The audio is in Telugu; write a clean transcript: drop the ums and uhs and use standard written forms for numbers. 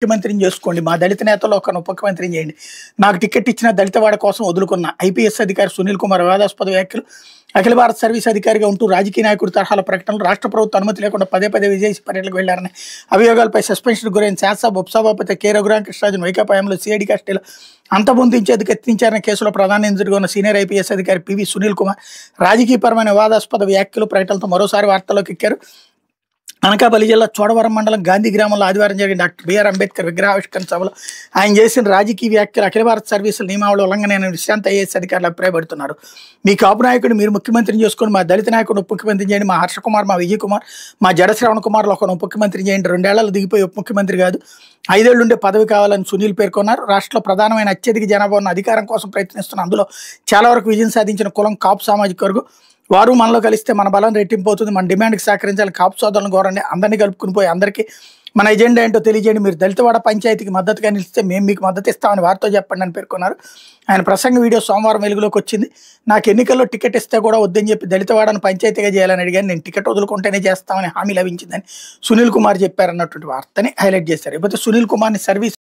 ముఖ్యమంత్రిని చేసుకోండి. మా దళిత నేతల్లో ఒకరిని ఉప ముఖ్యమంత్రిని చేయండి. నాకు టికెట్ ఇచ్చిన దళిత వాడి కోసం వదులుకున్న ఐపీఎస్ అధికారి సునీల్ కుమార్ వివాదాస్పద వ్యాఖ్యలు, అఖిల భారత సర్వీస్ అధికారిగా ఉంటూ రాజకీయ నాయకుడి తరహాల ప్రకటనలు, రాష్ట్ర ప్రభుత్వ అనుమతి లేకుండా పదే పదే విదేశీ పర్యటనకు వెళ్లారని అభియోగాలపై సస్పెన్షన్ గురైన శాసనసభ ఉపసభాపతి కె రఘురామకృష్ణరాజును వైకాపా ఎంలో సిఐడి కస్టడీలో అంతమొందించేందుకు యత్నించారని కేసులో ప్రధాన నిందితుడిగా ఉన్న సీనియర్ ఐపీఎస్ అధికారి పివి సునీల్ కుమార్ రాజకీయపరమైన వివాదాస్పద వ్యాఖ్యలు, ప్రకటనలతో మరోసారి వార్తల్లోకి ఎక్కారు. అనకాపల్లి జిల్లా చోడవరం మండలం గాంధీ గ్రామంలో ఆదివారం జరిగిన డాక్టర్ బిఆర్ అంబేద్కర్ విగ్రహావిష్కరణ సభలో ఆయన చేసిన రాజకీయ వ్యాఖ్యలు అఖిల భారత సర్వీసుల నియమావళి ఉల్లంఘన అనే విశ్రాంత ఐఏఎస్ అధికారులు అభిప్రాయపడుతున్నారు. మీ కాపు నాయకుడు మీరు ముఖ్యమంత్రిని చేసుకుని మా దళిత నాయకుడు ఉప ముఖ్యమంత్రి చేయండి, మా హర్ష కుమార్, మా విజయ్ కుమార్, మా జడ శ్రవణ్ కుమార్లో ఒకరు ఉప ముఖ్యమంత్రి చేయండి. 2 ఏళ్లలో దిగిపోయి ఉప ముఖ్యమంత్రి కాదు, 5 ఏళ్లుండే పదవి కావాలని సునీల్ పేర్కొన్నారు. రాష్ట్రంలో ప్రధానమైన అత్యధిక జనాభా ఉన్న అధికారం కోసం ప్రయత్నిస్తున్న అందులో చాలా వరకు విజయం సాధించిన కులం కాపు సామాజిక వర్గం. వారు మనలో కలిస్తే మన బలం రెట్టింపు అవుతుంది. మన డిమాండ్కి సహకరించాలి. కాపు సోదరులను కోరండి. అందరినీ కలుపుకుని పోయి అందరికీ మన ఎజెండా ఏంటో తెలియజేయండి. మీరు దళితవాడ పంచాయతీకి మద్దతుగా నిలిస్తే మేము మీకు మద్దతు ఇస్తామని వారితో చెప్పండి అని పేర్కొన్నారు. ఆయన ప్రసంగ వీడియో సోమవారం వెలుగులోకి వచ్చింది. నాకు ఎన్నికల్లో టికెట్ ఇస్తే కూడా వద్దని చెప్పి దళితవాడను పంచాయతీగా చేయాలని అడిగాను. నేను టికెట్ వదులుకుంటేనే చేస్తామని హామీ లభించిందని సునీల్ కుమార్ చెప్పారన్నటువంటి వార్తని హైలైట్ చేశారు. ఇకపోతే సునీల్ కుమార్ని సర్వీస్